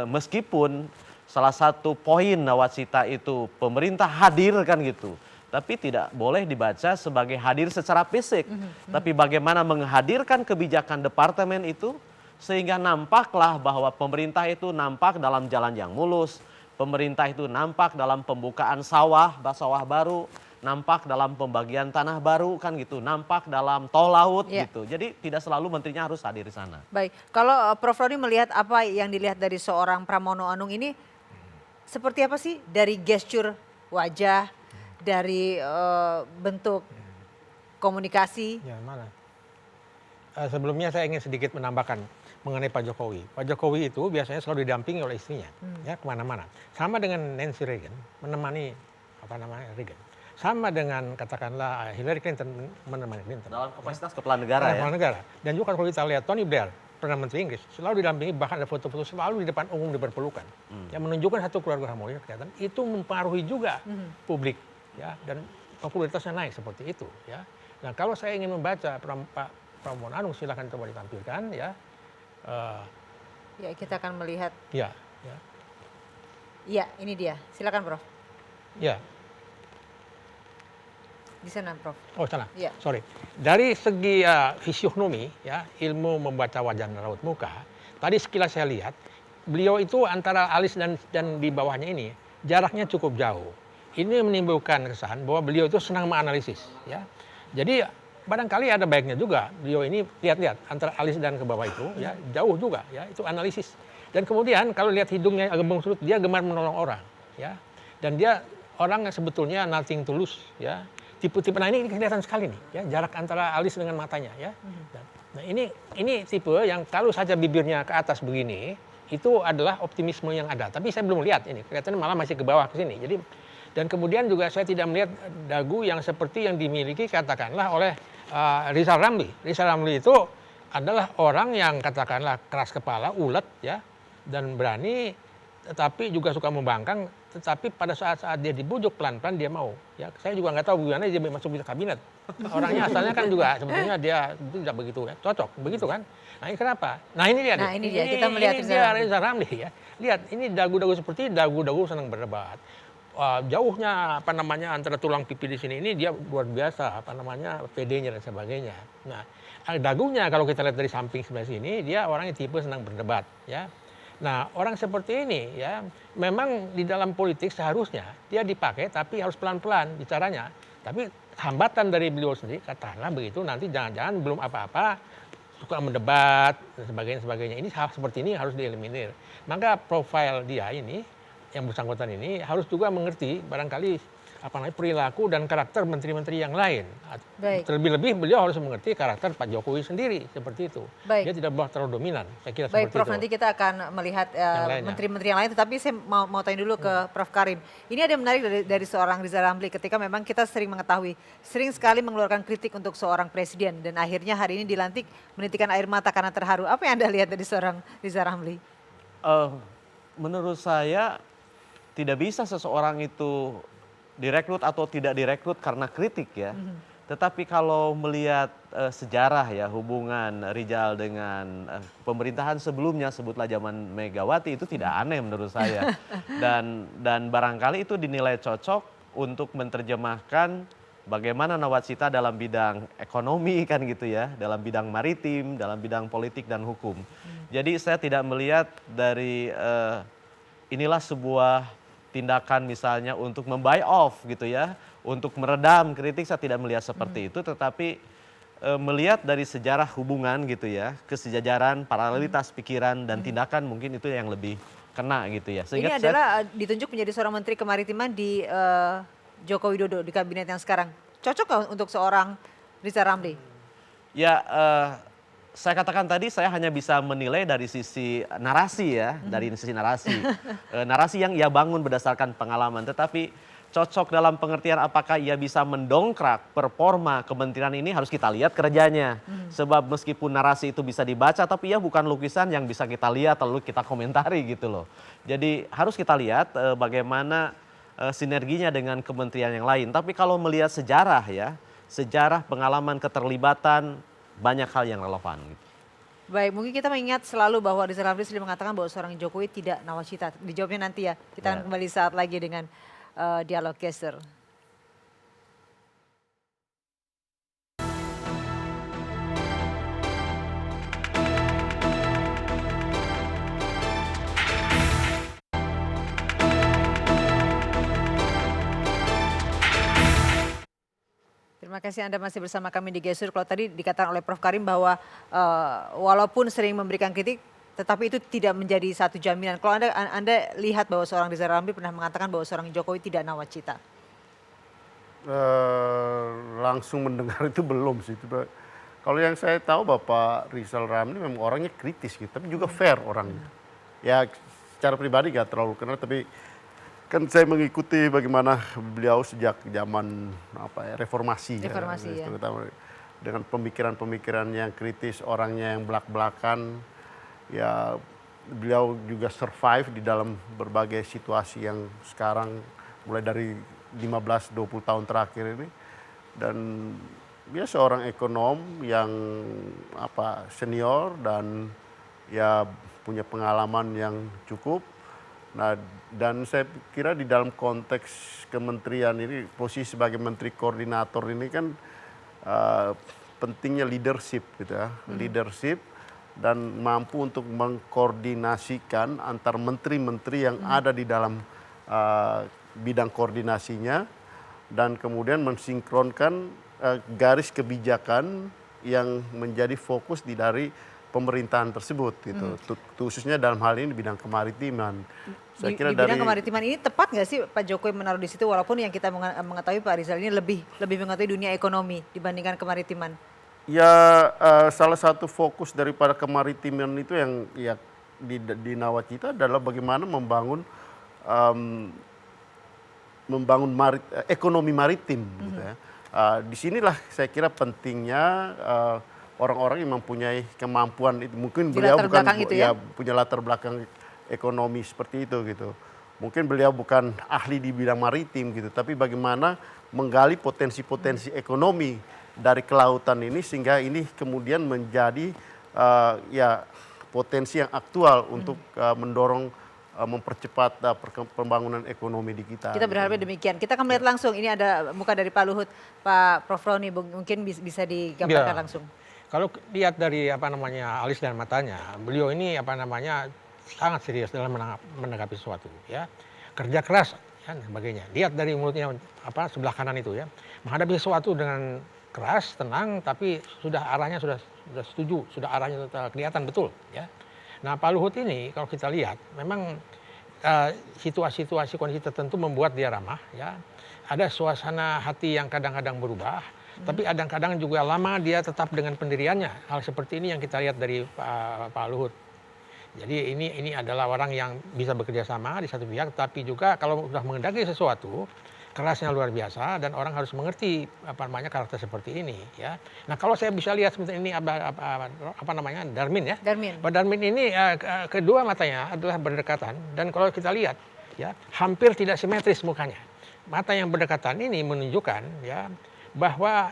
meskipun salah satu poin nawacita itu pemerintah hadir kan gitu, tapi tidak boleh dibaca sebagai hadir secara fisik. Tapi bagaimana menghadirkan kebijakan departemen itu sehingga nampaklah bahwa pemerintah itu nampak dalam jalan yang mulus, pemerintah itu nampak dalam pembukaan sawah baru, nampak dalam pembagian tanah baru kan gitu, nampak dalam tol laut gitu. Jadi tidak selalu menterinya harus hadir di sana. Baik, kalau Prof Roni melihat apa yang dilihat dari seorang Pramono Anung ini, seperti apa sih dari gestur wajah, dari bentuk komunikasi? Ya, mana? Sebelumnya saya ingin sedikit menambahkan mengenai Pak Jokowi. Pak Jokowi itu biasanya selalu didampingi oleh istrinya, ya kemana-mana. Sama dengan Nancy Reagan menemani Reagan. Sama dengan katakanlah Hillary Clinton menemani Clinton. Dalam kapasitas kepala negara ya. Kepala negara. Dan juga kalau kita lihat Tony Blair Perdana Menteri Inggris selalu didampingi, bahkan ada foto-foto selalu di depan umum diperpelukan, yang menunjukkan satu keluarga harmonis. Kelihatan itu mempengaruhi juga publik, ya, dan popularitasnya naik seperti itu, ya. Nah, kalau saya ingin membaca Pak Pramono Anung, silakan coba ditampilkan, ya. Ya, kita akan melihat. Ya, ya. Iya, ini dia. Silakan, Prof. Ya. Di sana, Prof. Oh, sana. Ya. Sorry. Dari segi fisionomi, ya, ilmu membaca wajah dan raut muka, tadi sekilas saya lihat, beliau itu antara alis dan di bawahnya ini jaraknya cukup jauh. Ini menimbulkan kesan bahwa beliau itu senang menganalisis, ya. Jadi barangkali ada baiknya juga beliau ini lihat-lihat antara alis dan ke bawah itu, ya, jauh juga, ya, itu analisis. Dan kemudian kalau lihat hidungnya gembung surut, dia gemar menolong orang, ya. Dan dia orang yang sebetulnya nothing to lose, ya. Tipe-tipe, nah ini kelihatan sekali nih, ya, jarak antara alis dengan matanya, ya. Nah, ini tipe yang kalau saja bibirnya ke atas begini, itu adalah optimisme yang ada. Tapi saya belum lihat ini, kelihatannya malah masih ke bawah ke sini. Jadi, dan kemudian juga saya tidak melihat dagu yang seperti yang dimiliki katakanlah oleh Rizal Ramli. Rizal Ramli itu adalah orang yang katakanlah keras kepala, ulet, ya, dan berani, tetapi juga suka membangkang. Tetapi pada saat-saat dia dibujuk pelan-pelan dia mau. Ya, saya juga nggak tahu bagaimana dia masuk di kabinet. Orangnya asalnya kan juga sebetulnya dia tidak begitu, ya, cocok, begitu kan? Nah, ini kenapa? Nah, ini dia. Nah, ini dia. Kita melihat ini dia Rizal Ramli, ya. Lihat, ini dagu-dagu seperti dagu-dagu senang berdebat. Jauhnya apa namanya antara tulang pipi di sini ini dia luar biasa, apa namanya PD-nya dan sebagainya. Nah, dagunya kalau kita lihat dari samping sebelah sini dia orangnya tipe senang berdebat, ya. Nah, orang seperti ini, ya, memang di dalam politik seharusnya dia dipakai tapi harus pelan-pelan bicaranya. Tapi hambatan dari beliau sendiri, katakanlah begitu, nanti jangan-jangan belum apa-apa suka mendebat dan sebagainya. Ini hal seperti ini harus dieliminir. Maka profil dia ini, yang bersangkutan ini harus juga mengerti barangkali apa namanya perilaku dan karakter menteri-menteri yang lain. Baik. Terlebih-lebih beliau harus mengerti karakter Pak Jokowi sendiri seperti itu. Baik. Dia tidak boleh terlalu dominan. Saya kira Baik, seperti Prof, itu. nanti kita akan melihat menteri-menteri yang lain. Tetapi saya mau tanya dulu ke Prof Karim. Ini ada yang menarik dari seorang Rizal Ramli ketika memang kita sering mengetahui, sering sekali mengeluarkan kritik untuk seorang presiden. Dan akhirnya hari ini dilantik menitikan air mata karena terharu. Apa yang Anda lihat dari seorang Rizal Ramli? Menurut saya tidak bisa seseorang itu direkrut atau tidak direkrut karena kritik, ya. Tetapi kalau melihat sejarah, ya, hubungan Rizal dengan pemerintahan sebelumnya, sebutlah zaman Megawati, itu tidak aneh menurut saya. Dan barangkali itu dinilai cocok untuk menerjemahkan bagaimana nawacita dalam bidang ekonomi, kan gitu, ya, dalam bidang maritim, dalam bidang politik dan hukum. Jadi saya tidak melihat dari inilah sebuah tindakan misalnya untuk membuy off gitu, ya, untuk meredam kritik, saya tidak melihat seperti itu, tetapi melihat dari sejarah hubungan gitu, ya, kesejajaran, paralelitas pikiran dan tindakan mungkin itu yang lebih kena gitu, ya. Sehingga ini adalah ditunjuk menjadi seorang menteri kemaritiman di Joko Widodo di kabinet yang sekarang. Cocok nggak untuk seorang Rizal Ramli? Ya, saya katakan tadi saya hanya bisa menilai dari sisi narasi, ya, dari sisi narasi. Narasi yang ia bangun berdasarkan pengalaman, tetapi cocok dalam pengertian apakah ia bisa mendongkrak performa kementerian ini harus kita lihat kerjanya. Sebab meskipun narasi itu bisa dibaca, tapi ya bukan lukisan yang bisa kita lihat lalu kita komentari gitu loh. Jadi harus kita lihat bagaimana sinerginya dengan kementerian yang lain. Tapi kalau melihat sejarah, ya, sejarah pengalaman keterlibatan, banyak hal yang relevan. Gitu. Baik, mungkin kita mengingat selalu bahwa Rizal Ramli sudah mengatakan bahwa seorang Jokowi tidak nawacita. Dijawabnya nanti, ya. Kita akan kembali saat lagi dengan dialog Gestur. Terima kasih Anda masih bersama kami di Gestur. Kalau tadi dikatakan oleh Prof Karim bahwa walaupun sering memberikan kritik, tetapi itu tidak menjadi satu jaminan. Kalau Anda lihat bahwa seorang Rizal Ramli pernah mengatakan bahwa seorang Jokowi tidak nawacita. Langsung mendengar itu belum sih. Kalau yang saya tahu Bapak Rizal Ramli memang orangnya kritis gitu, tapi juga fair orangnya. Ya secara pribadi gak terlalu kenal, tapi kan saya mengikuti bagaimana beliau sejak zaman reformasi, ya. Terutama dengan pemikiran-pemikiran yang kritis, orangnya yang belak-belakan. ya beliau juga survive di dalam berbagai situasi yang sekarang mulai dari 15-20 tahun terakhir ini. Dan dia seorang ekonom yang senior dan ya punya pengalaman yang cukup. Nah, dan saya kira di dalam konteks kementerian ini, posisi sebagai menteri koordinator ini kan pentingnya leadership gitu ya, leadership dan mampu untuk mengkoordinasikan antar menteri-menteri yang ada di dalam bidang koordinasinya dan kemudian mensinkronkan garis kebijakan yang menjadi fokus dari pemerintahan tersebut gitu, khususnya dalam hal ini di bidang kemaritiman. Saya kira di bidang kemaritiman ini tepat nggak sih Pak Jokowi menaruh di situ, walaupun yang kita mengetahui Pak Rizal ini lebih mengetahui dunia ekonomi dibandingkan kemaritiman? Ya, salah satu fokus daripada kemaritiman itu yang ya di nawacita adalah bagaimana membangun ekonomi maritim gitu ya. Disinilah saya kira pentingnya orang-orang yang mempunyai kemampuan itu. Mungkin beliau bukan punya latar belakang ekonomi seperti itu gitu. Mungkin beliau bukan ahli di bidang maritim gitu, tapi bagaimana menggali potensi-potensi ekonomi dari kelautan ini sehingga ini kemudian menjadi potensi yang aktual untuk mendorong mempercepat pembangunan ekonomi di kita. Kita berharap demikian. Kita akan melihat langsung, ini ada muka dari Pak Luhut, Pak Prof. Roni, mungkin bisa digambarkan langsung. Kalau lihat dari alis dan matanya, beliau ini sangat serius dalam menanggapi sesuatu, ya. Kerja keras dan sebagainya. Lihat dari mulutnya sebelah kanan itu ya, menghadapi sesuatu dengan keras, tenang, tapi arahnya sudah setuju, sudah arahnya sudah kelihatan betul, ya. Nah, Pak Luhut ini kalau kita lihat memang situasi-situasi kondisi tertentu membuat dia ramah, ya. Ada suasana hati yang kadang-kadang berubah, tapi kadang-kadang juga lama dia tetap dengan pendiriannya. Hal seperti ini yang kita lihat dari Pak Luhut. Jadi ini adalah orang yang bisa bekerja sama di satu pihak, tapi juga kalau sudah mengendaki sesuatu kerasnya luar biasa dan orang harus mengerti karakter seperti ini, ya. Nah, kalau saya bisa lihat seperti ini Darmin ya. Pak Darmin ini kedua matanya adalah berdekatan dan kalau kita lihat ya hampir tidak simetris mukanya. Mata yang berdekatan ini menunjukkan ya bahwa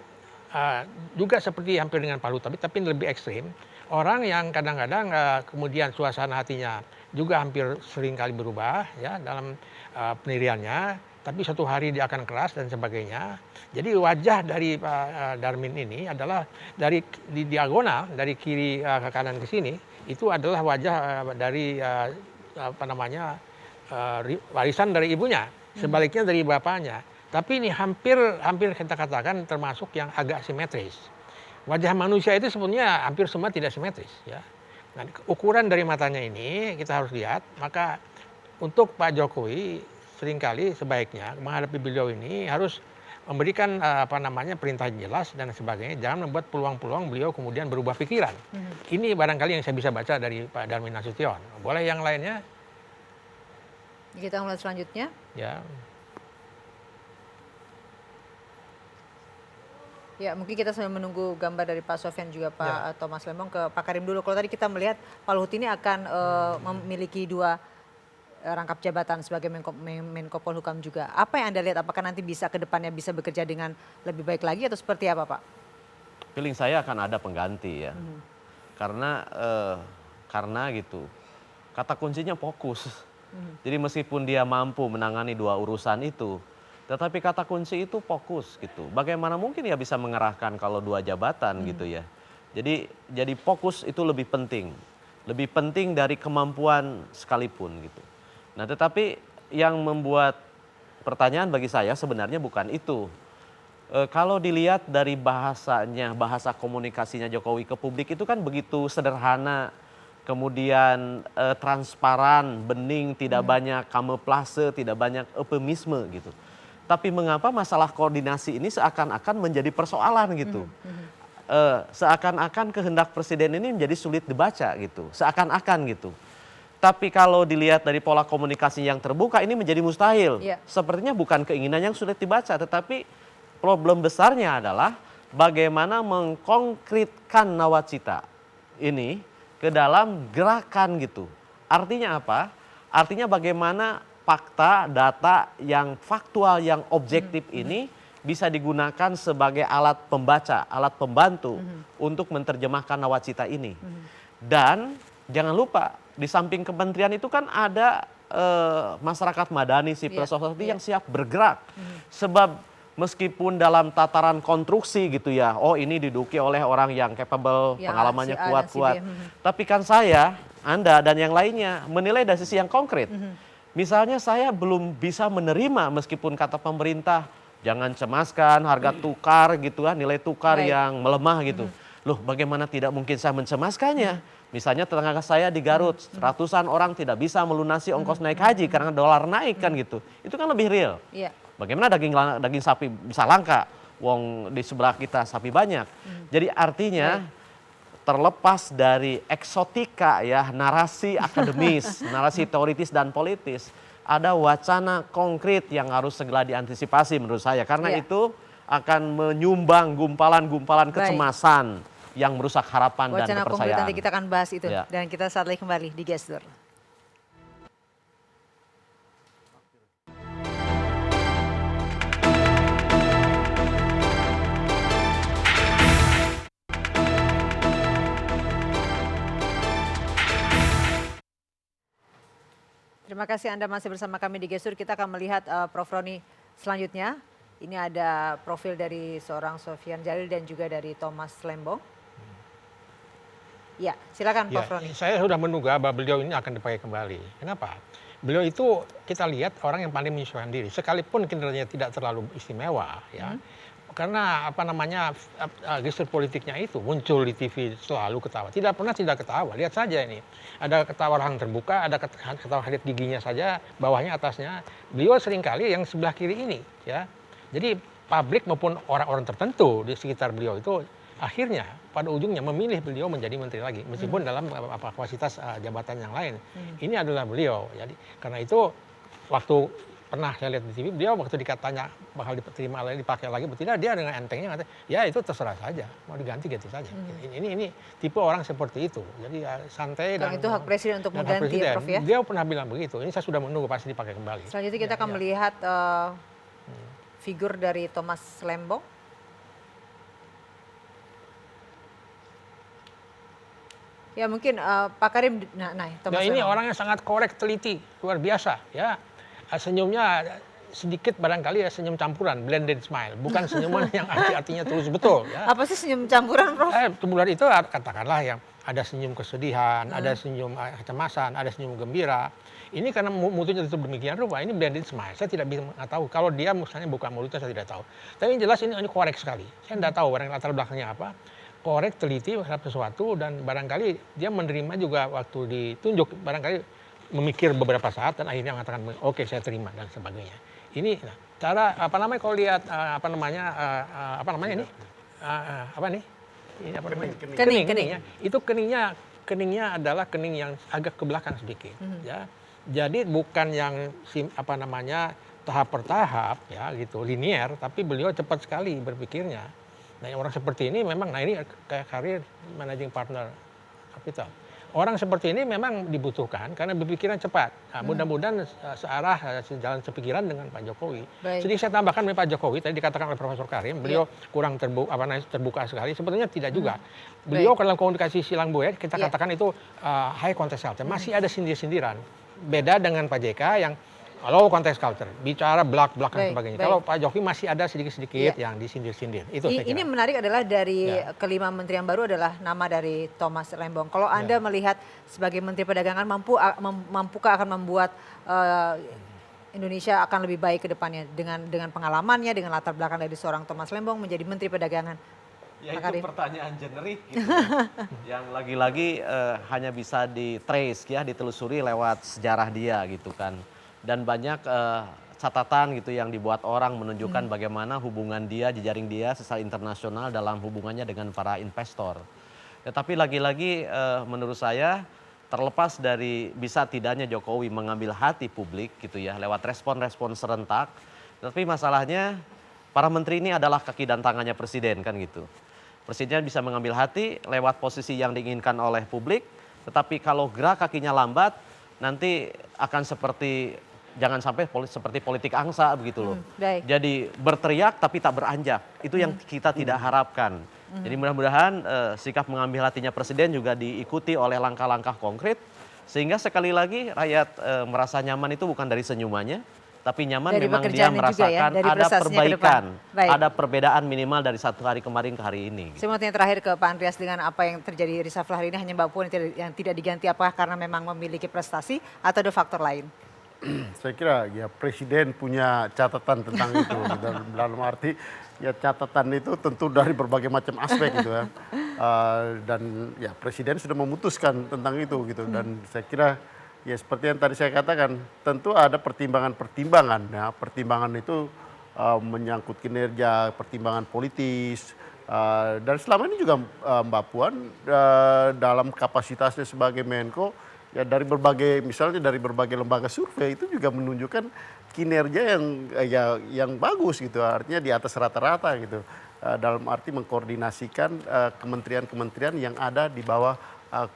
juga seperti hampir dengan Pak Luhut tapi lebih ekstrim. Orang yang kadang-kadang kemudian suasana hatinya juga hampir sering kali berubah ya dalam pendiriannya, tapi suatu hari dia akan keras dan sebagainya. Jadi wajah dari Pak Darmin ini adalah di diagonal dari kiri ke kanan ke sini itu adalah wajah dari warisan dari ibunya, sebaliknya dari bapaknya. Tapi ini hampir kita katakan termasuk yang agak simetris. Wajah manusia itu sebenarnya hampir semua tidak simetris, ya. Nah, ukuran dari matanya ini kita harus lihat. Maka untuk Pak Jokowi seringkali sebaiknya menghadapi beliau ini harus memberikan perintah jelas dan sebagainya. Jangan membuat peluang-peluang beliau kemudian berubah pikiran. Ini barangkali yang saya bisa baca dari Pak Darmin Nasution. Boleh yang lainnya? Kita mulai selanjutnya. Ya. Ya, mungkin kita sambil menunggu gambar dari Pak Sofyan juga Pak Thomas Lembong ke Pak Karim dulu. Kalau tadi kita melihat Pak Luhut ini akan memiliki 2 rangkap jabatan sebagai Menko Polhukam juga. Apa yang Anda lihat? Apakah nanti bisa ke depannya bisa bekerja dengan lebih baik lagi atau seperti apa, Pak? Feeling saya akan ada pengganti ya. Karena gitu. Kata kuncinya fokus. Jadi meskipun dia mampu menangani 2 urusan itu, tetapi kata kunci itu fokus gitu. Bagaimana mungkin ya bisa mengerahkan kalau 2 jabatan gitu ya. Jadi fokus itu lebih penting. Lebih penting dari kemampuan sekalipun gitu. Nah, tetapi yang membuat pertanyaan bagi saya sebenarnya bukan itu. Kalau dilihat dari bahasa komunikasinya Jokowi ke publik itu kan begitu sederhana, kemudian transparan, bening, tidak banyak kamuflase, tidak banyak eufemisme gitu. Tapi mengapa masalah koordinasi ini seakan-akan menjadi persoalan gitu. Seakan-akan kehendak presiden ini menjadi sulit dibaca gitu. Seakan-akan gitu. Tapi kalau dilihat dari pola komunikasi yang terbuka ini menjadi mustahil. Sepertinya bukan keinginan yang sulit dibaca. Tetapi problem besarnya adalah bagaimana mengkonkretkan nawacita ini ke dalam gerakan gitu. Artinya apa? Artinya bagaimana fakta, data yang faktual, yang objektif ini bisa digunakan sebagai alat pembaca, alat pembantu untuk menerjemahkan nawacita ini. Dan jangan lupa di samping kementerian itu kan ada masyarakat madani, civil society yang siap bergerak. Sebab meskipun dalam tataran konstruksi gitu ya, oh ini diduduki oleh orang yang capable, pengalamannya kuat-kuat. Tapi kan saya, Anda dan yang lainnya menilai dari sisi yang konkret. Misalnya saya belum bisa menerima meskipun kata pemerintah jangan cemaskan harga tukar gitu kan, nilai tukar yang melemah gitu. Loh bagaimana tidak mungkin saya mencemaskannya? Misalnya tetangga saya di Garut, ratusan orang tidak bisa melunasi ongkos naik haji karena dolar naik kan gitu. Itu kan lebih real. Bagaimana daging sapi bisa langka? Wong di sebelah kita sapi banyak. Jadi artinya terlepas dari eksotika ya, narasi akademis, narasi teoritis dan politis, ada wacana konkret yang harus segera diantisipasi menurut saya. Karena itu akan menyumbang gumpalan-gumpalan kecemasan yang merusak harapan dan Wacana konkret kepercayaan. nanti kita akan bahas itu. Dan kita saat lagi kembali di Gestur. Terima kasih Anda masih bersama kami di Gestur. Kita akan melihat Prof. Roni selanjutnya. Ini ada profil dari seorang Sofyan Jalil dan juga dari Thomas Lembong. Ya, silakan Prof. Roni. Saya sudah menduga bahwa beliau ini akan dipakai kembali. Kenapa? Beliau itu kita lihat orang yang paling menyesuaikan diri. Sekalipun kinerjanya tidak terlalu istimewa, ya. Karena apa namanya gestur politiknya itu muncul di TV selalu ketawa. Tidak pernah tidak ketawa. Lihat saja ini. Ada ketawa rahang terbuka, ada ketawa lihat giginya saja, bawahnya atasnya. Beliau seringkali yang sebelah kiri ini, ya. Jadi publik maupun orang-orang tertentu di sekitar beliau itu akhirnya pada ujungnya memilih beliau menjadi menteri lagi meskipun dalam kapasitas jabatan yang lain. Ini adalah beliau. Jadi karena itu waktu pernah saya lihat di TV, beliau waktu dikatanya bakal diterima lagi, dipakai lagi, tidak, dia dengan entengnya ngatakan, ya itu terserah saja, mau diganti-ganti saja. Ini tipe orang seperti itu, jadi santai dan itu hak presiden untuk mengganti ya, Prof ya? Dia pernah bilang begitu, ini saya sudah menunggu pasti dipakai kembali. Selanjutnya kita akan melihat figur dari Thomas Lembong. Ya mungkin Pak Karim, Thomas ini orang yang sangat korek, teliti, luar biasa, ya. Senyumnya sedikit barangkali ya senyum campuran, blended smile, bukan senyuman yang artinya tulus betul. Ya. Apa sih senyum campuran, Prof? Campuran itu katakanlah yang ada senyum kesedihan, ada senyum kecemasan, ada senyum gembira. Ini karena mulutnya tutup demikian rupa, ini blended smile. Saya tidak bisa tahu. Kalau dia misalnya buka mulutnya saya tidak tahu. Tapi yang jelas ini korek sekali. Saya tidak tahu barang latar belakangnya apa. Korek, teliti terhadap sesuatu dan barangkali dia menerima juga waktu ditunjuk barangkali memikir beberapa saat dan akhirnya mengatakan oke saya terima dan sebagainya. Ini cara apa namanya kalau lihat apa namanya ini apa nih? Ini apa namanya? Kening. Itu keningnya adalah kening yang agak ke belakang sedikit, ya. Jadi bukan yang apa namanya tahap per tahap ya gitu linear, tapi beliau cepat sekali berpikirnya. Nah orang seperti ini memang ini kayak karir managing partner kapital. Orang seperti ini memang dibutuhkan karena berpikiran cepat. Nah, mudah-mudahan searah, sejalan sepikiran dengan Pak Jokowi. Jadi saya tambahkan dengan Pak Jokowi, tadi dikatakan oleh Profesor Karim, beliau kurang terbuka sekali. Sebetulnya tidak juga. Beliau dalam komunikasi silang buaya, kita katakan itu high context culture. Masih ada sindir-sindiran. Beda dengan Pak JK yang low context culture, bicara belak-belak dan sebagainya. Kalau Pak Jokowi masih ada sedikit-sedikit yang disindir-sindir. Itu saya kira. Ini menarik adalah dari kelima menteri yang baru adalah nama dari Thomas Lembong. Kalau Anda melihat sebagai Menteri Perdagangan mampukah akan membuat Indonesia akan lebih baik ke depannya dengan pengalamannya, dengan latar belakang dari seorang Thomas Lembong menjadi Menteri Perdagangan? Ya itu pertanyaan generik gitu. Yang lagi-lagi hanya bisa di-trace ya, ditelusuri lewat sejarah dia gitu kan. Dan banyak catatan gitu yang dibuat orang menunjukkan bagaimana hubungan dia, jejaring dia secara internasional dalam hubungannya dengan para investor. Tetapi lagi-lagi menurut saya terlepas dari bisa tidaknya Jokowi mengambil hati publik gitu ya lewat respon-respon serentak. Tapi masalahnya para menteri ini adalah kaki dan tangannya presiden kan gitu. Presiden bisa mengambil hati lewat posisi yang diinginkan oleh publik. Tetapi kalau gerak kakinya lambat, nanti akan seperti jangan sampai seperti politik angsa begitu loh. Jadi berteriak tapi tak beranjak. Itu yang kita tidak harapkan. Jadi mudah-mudahan sikap mengambil hatinya Presiden juga diikuti oleh langkah-langkah konkret. Sehingga sekali lagi rakyat merasa nyaman itu bukan dari senyumannya, tapi nyaman Dari memang dia pekerjaannya juga merasakan ya, dari ada prestasinya ke perbaikan, depan. Baik. ada perbedaan minimal dari 1 hari kemarin ke hari ini. Saya mau tanya terakhir ke Pak Andreas, dengan apa yang terjadi reshuffle hari ini, hanya Mbak Puan yang tidak diganti, apakah karena memang memiliki prestasi atau ada faktor lain? Saya kira ya Presiden punya catatan tentang itu, dalam arti ya catatan itu tentu dari berbagai macam aspek gitu ya. Dan ya Presiden sudah memutuskan tentang itu gitu, dan saya kira ya seperti yang tadi saya katakan, tentu ada pertimbangan-pertimbangan ya. Pertimbangan itu menyangkut kinerja, pertimbangan politis, dan selama ini juga Mbak Puan dalam kapasitasnya sebagai Menko ya dari berbagai, misalnya dari berbagai lembaga survei itu juga menunjukkan kinerja yang bagus gitu, artinya di atas rata-rata gitu, dalam arti mengkoordinasikan kementerian-kementerian yang ada di bawah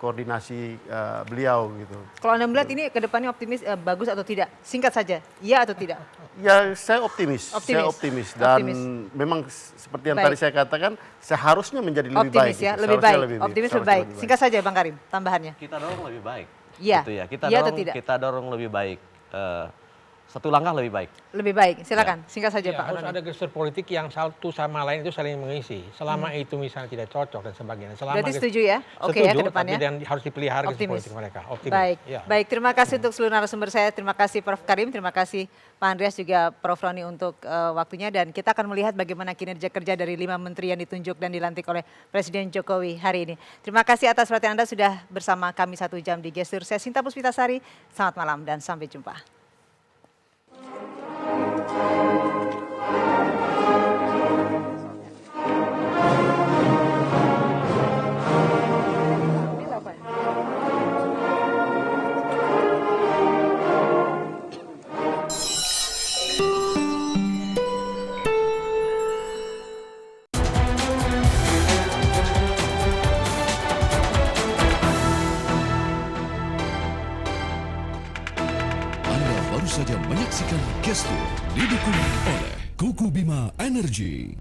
koordinasi beliau gitu. Kalau Anda melihat ini ke depannya optimis, bagus atau tidak? Singkat saja, iya atau tidak? Ya saya optimis. Saya optimis dan memang seperti yang tadi saya katakan seharusnya menjadi lebih baik. Optimis ya, lebih baik. Optimis lebih baik. Singkat saja Bang Karim, tambahannya. Kita dorong lebih baik. Iya. Gitu ya. Kita dorong lebih baik. Satu langkah lebih baik. Lebih baik, silakan. Singkat saja Pak. Harus ada gestur politik yang satu sama lain itu saling mengisi. Selama itu misalnya tidak cocok dan sebagainya. Berarti setuju ya? Oke ya ke depannya. Dan harus dipelihara gestur politik mereka. Optimis. Baik, baik. Terima kasih untuk seluruh narasumber saya. Terima kasih Prof. Karim, terima kasih Pak Andreas juga Prof. Roni untuk waktunya. Dan kita akan melihat bagaimana kinerja kerja dari 5 menteri yang ditunjuk dan dilantik oleh Presiden Jokowi hari ini. Terima kasih atas perhatian Anda sudah bersama kami 1 jam di Gestur. Saya Sinta Puspitasari. Selamat malam dan sampai jumpa. Anda baru saja menyaksikan Gestur didukung oleh Kuku Bima Energy.